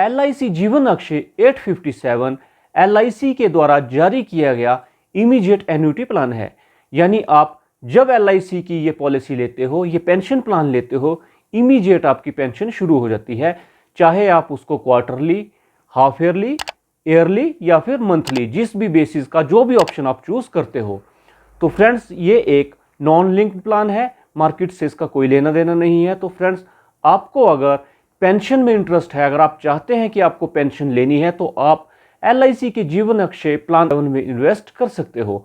LIC जीवन Akshay 857 LIC के द्वारा जारी किया गया इमीडिएट एन्युटी प्लान है। यानी आप जब LIC की ये पॉलिसी लेते हो, ये पेंशन प्लान लेते हो, इमीडिएट आपकी पेंशन शुरू हो जाती है, चाहे आप उसको क्वार्टरली, हाफ ईयरली, ईयरली या फिर मंथली, जिस भी बेसिस का जो भी ऑप्शन आप चूज करते हो। तो फ्रेंड्स, ये एक नॉन लिंक्ड प्लान है, मार्केट से इसका कोई लेना देना नहीं है। तो फ्रेंड्स, आपको अगर पेंशन में इंटरेस्ट है, अगर आप चाहते हैं कि आपको पेंशन लेनी है, तो आप LIC के जीवन अक्षय प्लान में इन्वेस्ट कर सकते हो।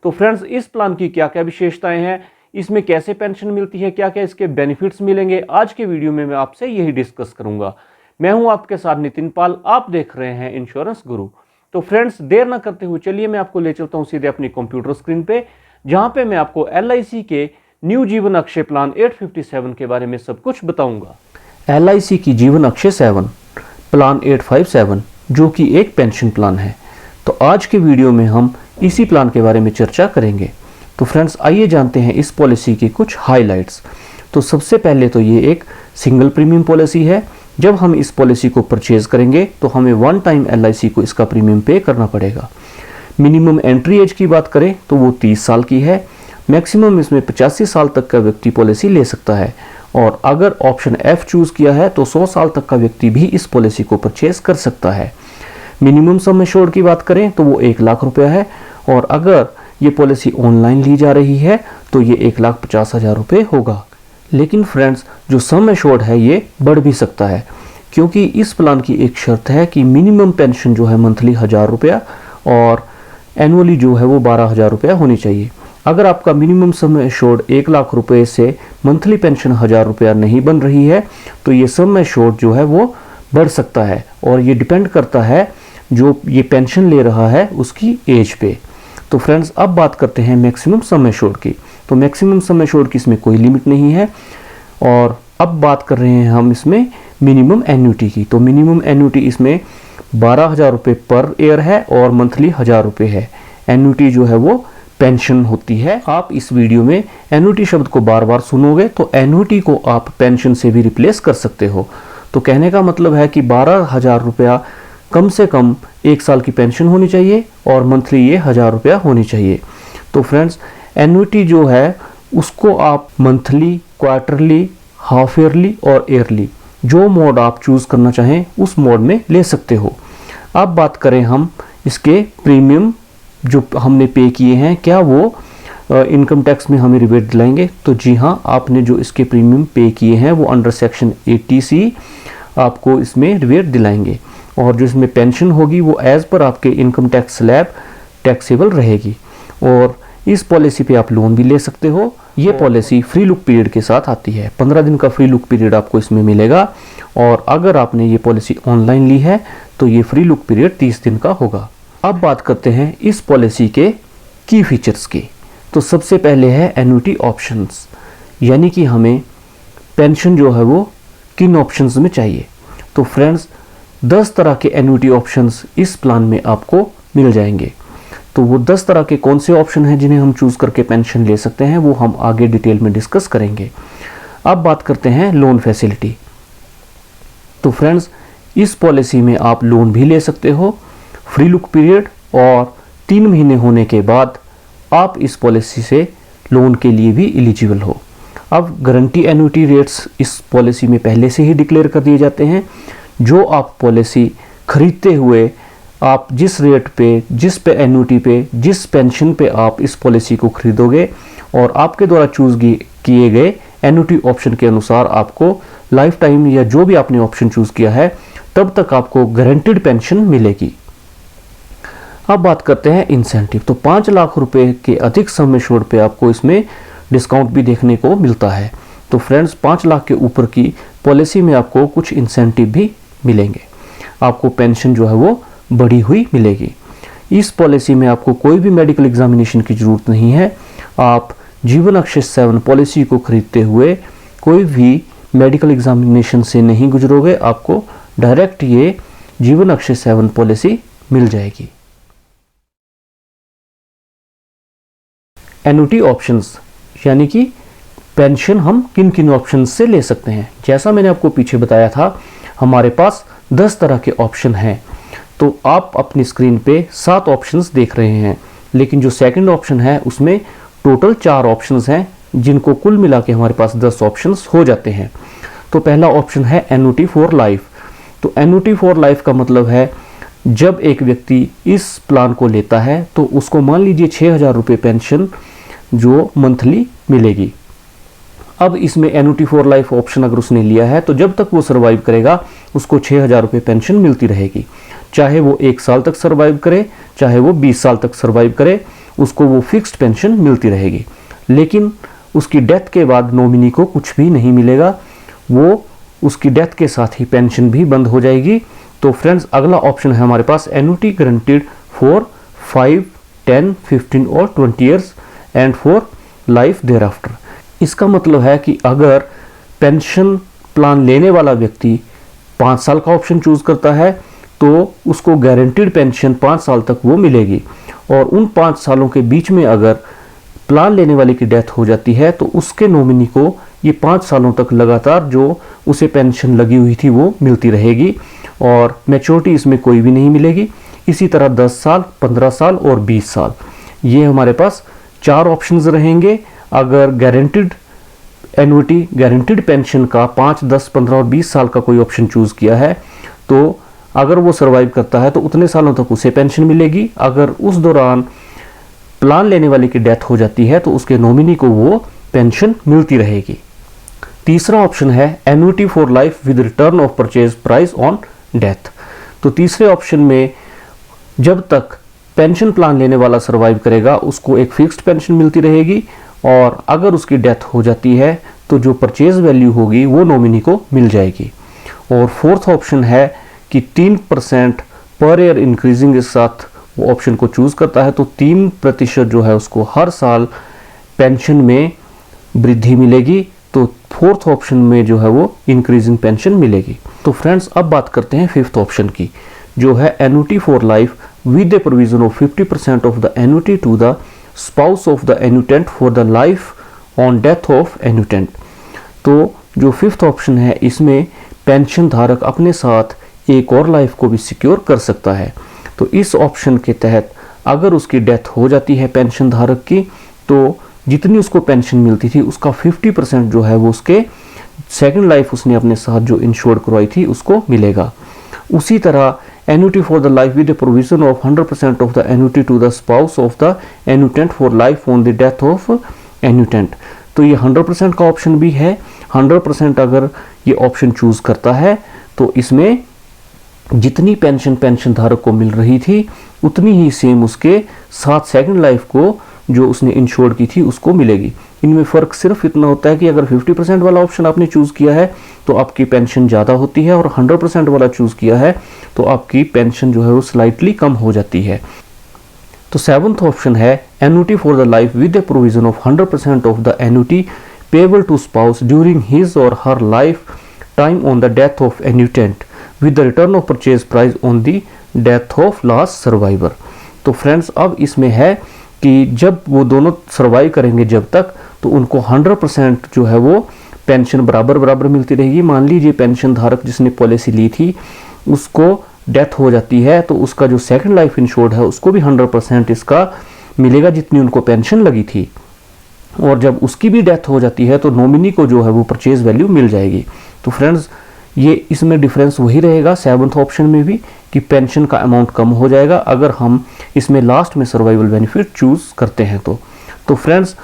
तो फ्रेंड्स, इस प्लान की क्या क्या विशेषताएं हैं, इसमें कैसे पेंशन मिलती है, क्या क्या इसके बेनिफिट्स मिलेंगे, आज के वीडियो में मैं आपसे यही डिस्कस करूंगा। मैं हूं आपके साथ नितिन पाल, आप देख रहे हैं इंश्योरेंस गुरु। तो फ्रेंड्स, देर ना करते हुए चलिए मैं आपको ले चलता हूं सीधे अपनी कंप्यूटर स्क्रीन पे, जहां पे मैं आपको LIC के न्यू जीवन अक्षय प्लान 857 के बारे में सब कुछ बताऊंगा। LIC की जीवन अक्षय 7 प्लान 857 जो कि एक पेंशन प्लान है। तो आज के वीडियो में हम इसी प्लान के बारे में चर्चा करेंगे। तो फ्रेंड्स, आइए जानते हैं इस पॉलिसी की कुछ हाइलाइट्स। तो सबसे पहले तो ये एक सिंगल प्रीमियम पॉलिसी है। जब हम इस पॉलिसी को परचेज करेंगे तो हमें वन टाइम LIC को इसका प्रीमियम पे करना पड़ेगा। मिनिमम एंट्री एज की बात करें तो वो 30 साल की है। मैक्सिमम इसमें 85 साल तक का व्यक्ति पॉलिसी ले सकता है, और अगर ऑप्शन F चूज किया है तो 100 साल तक का व्यक्ति भी इस पॉलिसी को परचेज कर सकता है। मिनिमम सम एश्योर्ड की बात करें तो वो 1 लाख रुपया है, और अगर ये पॉलिसी ऑनलाइन ली जा रही है तो ये 1,50,000 रुपये होगा। लेकिन फ्रेंड्स, जो सम एश्योर्ड है ये बढ़ भी सकता है, क्योंकि इस प्लान की एक शर्त है कि मिनिमम पेंशन जो है मंथली 1,000 रुपया और एनुअली जो है वो 12,000 रुपया होनी चाहिए। अगर आपका मिनिमम सम एश्योर्ड 1 लाख रुपए से मंथली पेंशन 1,000 रुपया नहीं बन रही है तो ये सम एश्योर्ड जो है वो बढ़ सकता है, और ये डिपेंड करता है जो ये पेंशन ले रहा है उसकी एज पे। तो फ्रेंड्स, अब बात करते हैं मैक्सिमम सम एश्योर्ड की। तो मैक्सिमम सम एश्योर्ड की इसमें कोई लिमिट नहीं है। और अब बात कर रहे हैं हम इसमें मिनिमम एन्युटी की। तो मिनिमम एन्युटी इसमें 12,000 रुपये पर ईयर है और मंथली 1,000 रुपये है। एन्युटी जो है वो पेंशन होती है। आप इस वीडियो में एन्युटी शब्द को बार बार सुनोगे तो एन्युटी को आप पेंशन से भी रिप्लेस कर सकते हो। तो कहने का मतलब है कि 12,000 रुपया कम से कम 1 साल की पेंशन होनी चाहिए और मंथली ये 1,000 रुपया होनी चाहिए। तो फ्रेंड्स, एन्युटी जो है उसको आप मंथली, क्वार्टरली, हाफ ईयरली और ईयरली, जो मोड आप चूज करना चाहें उस मोड में ले सकते हो। अब बात करें हम इसके प्रीमियम जो हमने पे किए हैं, क्या वो इनकम टैक्स में हमें रिबेट दिलाएंगे? तो जी हाँ, आपने जो इसके प्रीमियम पे किए हैं वो अंडर सेक्शन 80C आपको इसमें रिबेट दिलाएंगे, और जो इसमें पेंशन होगी वो एज पर आपके इनकम टैक्स स्लैब टैक्सेबल रहेगी। और इस पॉलिसी पे आप लोन भी ले सकते हो। ये पॉलिसी फ्री लुक पीरियड के साथ आती है। 15 दिन का फ्री लुक पीरियड आपको इसमें मिलेगा, और अगर आपने ये पॉलिसी ऑनलाइन ली है तो ये फ्री लुक पीरियड 30 दिन का होगा। अब बात करते हैं इस पॉलिसी के की फीचर्स की। तो सबसे पहले है एन्युटी ऑप्शंस, यानी कि हमें पेंशन जो है वो किन ऑप्शंस में चाहिए। तो फ्रेंड्स, 10 तरह के एन्युटी ऑप्शंस इस प्लान में आपको मिल जाएंगे। तो वो 10 तरह के कौन से ऑप्शन हैं जिन्हें हम चूज करके पेंशन ले सकते हैं, वो हम आगे डिटेल में डिस्कस करेंगे। अब बात करते हैं लोन फैसिलिटी। तो फ्रेंड्स, इस पॉलिसी में आप लोन भी ले सकते हो फ्री लुक पीरियड, और 3 महीने होने के बाद आप इस पॉलिसी से लोन के लिए भी एलिजिबल हो। अब गारंटी एन्युटी रेट्स इस पॉलिसी में पहले से ही डिक्लेयर कर दिए जाते हैं। जो आप पॉलिसी खरीदते हुए आप जिस रेट पे, जिस पे एन्युटी पे, जिस पेंशन पे आप इस पॉलिसी को खरीदोगे, और आपके द्वारा चूज किए गए एन्युटी ऑप्शन के अनुसार आपको लाइफ टाइम या जो भी आपने ऑप्शन चूज किया है तब तक आपको गारंटीड पेंशन मिलेगी। अब बात करते हैं इंसेंटिव। तो 5 लाख रुपए के अधिक सम एश्योर्ड पे आपको इसमें डिस्काउंट भी देखने को मिलता है। तो फ्रेंड्स, 5 लाख के ऊपर की पॉलिसी में आपको कुछ इंसेंटिव भी मिलेंगे। आपको पेंशन जो है वो बढ़ी हुई मिलेगी। इस पॉलिसी में आपको कोई भी मेडिकल एग्जामिनेशन की जरूरत नहीं है। आप जीवन अक्षय 7 पॉलिसी को खरीदते हुए कोई भी मेडिकल एग्जामिनेशन से नहीं गुजरोगे, आपको डायरेक्ट ये जीवन अक्षय 7 पॉलिसी मिल जाएगी। एन्युटी ऑप्शंस, यानी कि पेंशन हम किन किन ऑप्शंस से ले सकते हैं। जैसा मैंने आपको पीछे बताया था, हमारे पास 10 तरह के ऑप्शन हैं। तो आप अपनी स्क्रीन पे 7 ऑप्शंस देख रहे हैं, लेकिन जो सेकंड ऑप्शन है उसमें टोटल 4 ऑप्शंस हैं, जिनको कुल मिला के हमारे पास 10 ऑप्शंस हो जाते हैं। तो पहला ऑप्शन है एन्युटी फॉर लाइफ। तो एन्युटी फॉर लाइफ का मतलब है जब एक व्यक्ति इस प्लान को लेता है तो उसको मान लीजिए 6,000 रुपये पेंशन जो मंथली मिलेगी। अब इसमें एन्युटी फॉर लाइफ ऑप्शन अगर उसने लिया है तो जब तक वो सर्वाइव करेगा उसको 6,000 रुपये पेंशन मिलती रहेगी। चाहे वो 1 साल तक सर्वाइव करे, चाहे वो 20 साल तक सर्वाइव करे, उसको वो फिक्स्ड पेंशन मिलती रहेगी। लेकिन उसकी डेथ के बाद नॉमिनी को कुछ भी नहीं मिलेगा, वो उसकी डेथ के साथ ही पेंशन भी बंद हो जाएगी। तो फ्रेंड्स, अगला ऑप्शन है हमारे पास एन्युटी गारंटीड फॉर 5, 10, 15 और 20 years and for life thereafter. इसका मतलब है कि अगर पेंशन प्लान लेने वाला व्यक्ति 5 साल का ऑप्शन चूज करता है तो उसको गारंटीड पेंशन 5 साल तक वो मिलेगी, और उन 5 सालों के बीच में अगर प्लान लेने वाले की डेथ हो जाती है तो उसके नॉमिनी को ये 5 सालों तक लगातार जो उसे पेंशन लगी हुई थी वो मिलती रहेगी, और मैच्योरिटी इसमें कोई भी नहीं मिलेगी। इसी तरह 10 साल, 15 साल और 20 साल, ये हमारे पास 4 ऑप्शंस रहेंगे। अगर गारंटीड एन्युटी, गारंटीड पेंशन का 5, 10, 15 और 20 साल का कोई ऑप्शन चूज किया है तो अगर वो सर्वाइव करता है तो उतने सालों तक उसे पेंशन मिलेगी। अगर उस दौरान प्लान लेने वाले की डेथ हो जाती है तो उसके नॉमिनी को वो पेंशन मिलती रहेगी। तीसरा ऑप्शन है annuity for life with return of purchase price on death. तो तीसरे ऑप्शन में जब तक पेंशन प्लान लेने वाला सर्वाइव करेगा उसको एक फिक्स्ड पेंशन मिलती रहेगी, और अगर उसकी डेथ हो जाती है तो जो परचेज वैल्यू होगी वो नॉमिनी को मिल जाएगी। और फोर्थ ऑप्शन है कि 3% पर ईयर इंक्रीजिंग के साथ वो ऑप्शन को चूज करता है, तो 3% जो है उसको हर साल पेंशन में वृद्धि मिलेगी। तो फोर्थ ऑप्शन में जो है वो इंक्रीजिंग पेंशन मिलेगी। तो फ्रेंड्स, अब बात करते हैं फिफ्थ ऑप्शन की, जो है annuity for life with the provision of 50% of the annuity to the spouse of the annuitant for the life on death of annuitant. तो जो फिफ्थ ऑप्शन है इसमें पेंशन धारक अपने साथ एक और लाइफ को भी सिक्योर कर सकता है। तो इस ऑप्शन के तहत अगर उसकी डेथ हो जाती है पेंशन धारक की, तो जितनी उसको पेंशन मिलती थी उसका 50% जो है वो उसके सेकंड लाइफ उसने अपने साथ जो इंश्योर्ड करवाई थी उसको मिलेगा। उसी तरह annuity for the life with the provision of 100% of the annuity to the spouse of the annuitant for life on the death of annuitant. तो ये 100% का ऑप्शन भी है। 100% अगर ये ऑप्शन चूज करता है तो इसमें जितनी पेंशन धारक को मिल रही थी उतनी ही सेम उसके साथ सेकंड लाइफ को जो उसने इंश्योर्ड की थी उसको मिलेगी। इनमें फ़र्क सिर्फ इतना होता है कि अगर 50% वाला ऑप्शन आपने चूज़ किया है तो आपकी पेंशन ज़्यादा होती है, और 100% वाला चूज़ किया है तो आपकी पेंशन जो है वो स्लाइटली कम हो जाती है। तो सेवंथ ऑप्शन है annuity for the life with the provision of 100% of the annuity payable to spouse during his और her lifetime on the death of annuitant with the return of purchase price on the death of last survivor. तो friends, अब इसमें है कि जब वो दोनों survive करेंगे जब तक, तो उनको 100% जो है वो पेंशन बराबर मिलती रहेगी। मान लीजिए पेंशन धारक जिसने पॉलिसी ली थी उसको डेथ हो जाती है तो उसका जो सेकंड लाइफ इंश्योर्ड है उसको भी 100% इसका मिलेगा जितनी उनको पेंशन लगी थी, और जब उसकी भी डेथ हो जाती है तो नॉमिनी को जो है वो परचेज वैल्यू मिल जाएगी। तो फ्रेंड्स, ये इसमें डिफरेंस वही रहेगा सेवंथ ऑप्शन में भी कि पेंशन का अमाउंट कम हो जाएगा अगर हम इसमें लास्ट में सर्वाइवल बेनिफिट चूज करते हैं तो फ्रेंड्स,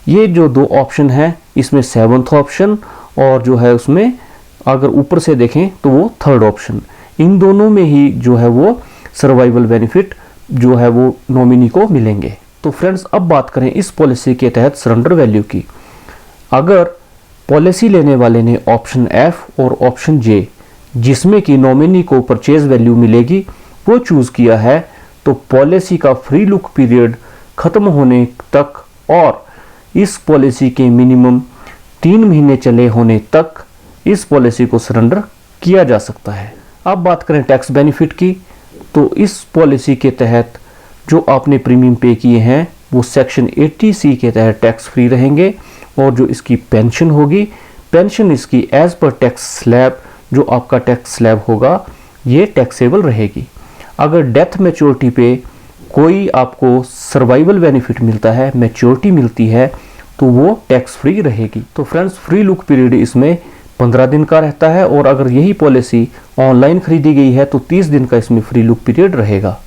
ये जो दो ऑप्शन है इसमें सेवंथ ऑप्शन और जो है उसमें अगर ऊपर से देखें तो वो थर्ड ऑप्शन, इन दोनों में ही जो है वो सर्वाइवल बेनिफिट जो है वो नॉमिनी को मिलेंगे। तो फ्रेंड्स, अब बात करें इस पॉलिसी के तहत सरेंडर वैल्यू की। अगर पॉलिसी लेने वाले ने ऑप्शन एफ और ऑप्शन जे जिसमें कि नॉमिनी को परचेज वैल्यू मिलेगी वो चूज किया है, तो पॉलिसी का फ्री लुक पीरियड खत्म होने तक और इस पॉलिसी के मिनिमम 3 महीने चले होने तक इस पॉलिसी को सरेंडर किया जा सकता है। अब बात करें टैक्स बेनिफिट की, तो इस पॉलिसी के तहत जो आपने प्रीमियम पे किए हैं वो सेक्शन 80C के तहत टैक्स फ्री रहेंगे, और जो इसकी पेंशन होगी, पेंशन इसकी एज पर टैक्स स्लैब जो आपका टैक्स स्लैब होगा ये टैक्सेबल रहेगी। अगर डेथ मैच्योरिटी पे कोई आपको सर्वाइवल बेनिफिट मिलता है, मैच्योरिटी मिलती है, तो वो टैक्स फ्री रहेगी। तो फ्रेंड्स, फ्री लुक पीरियड इसमें 15 दिन का रहता है और अगर यही पॉलिसी ऑनलाइन खरीदी गई है तो 30 दिन का इसमें फ्री लुक पीरियड रहेगा।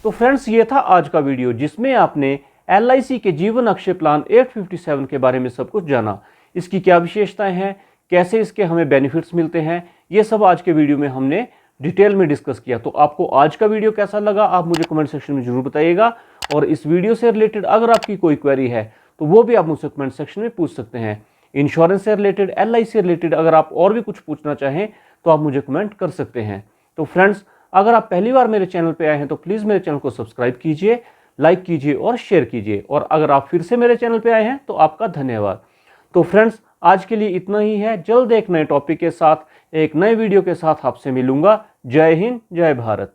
तो फ्रेंड्स, ये था आज का वीडियो जिसमें आपने LIC के जीवन अक्षय प्लान 857 के बारे में सब कुछ जाना। इसकी क्या विशेषताएं हैं, कैसे इसके हमें बेनिफिट्स मिलते हैं, ये सब आज के वीडियो में हमने डिटेल में डिस्कस किया। तो आपको आज का वीडियो कैसा लगा आप मुझे कमेंट सेक्शन में जरूर बताइएगा। और इस वीडियो से रिलेटेड अगर आपकी कोई क्वेरी है तो वो भी आप मुझसे कमेंट सेक्शन में पूछ सकते हैं। इंश्योरेंस से रिलेटेड, LIC से रिलेटेड अगर आप और भी कुछ पूछना चाहें तो आप मुझे कमेंट कर सकते हैं। तो फ्रेंड्स, अगर आप पहली बार मेरे चैनल पे आए हैं तो प्लीज़ मेरे चैनल को सब्सक्राइब कीजिए, लाइक कीजिए और शेयर कीजिए। और अगर आप फिर से मेरे चैनल पे आए हैं तो आपका धन्यवाद। तो फ्रेंड्स, आज के लिए इतना ही है। जल्द एक नए टॉपिक के साथ, एक नए वीडियो के साथ आपसे मिलूंगा। जय हिंद, जय भारत।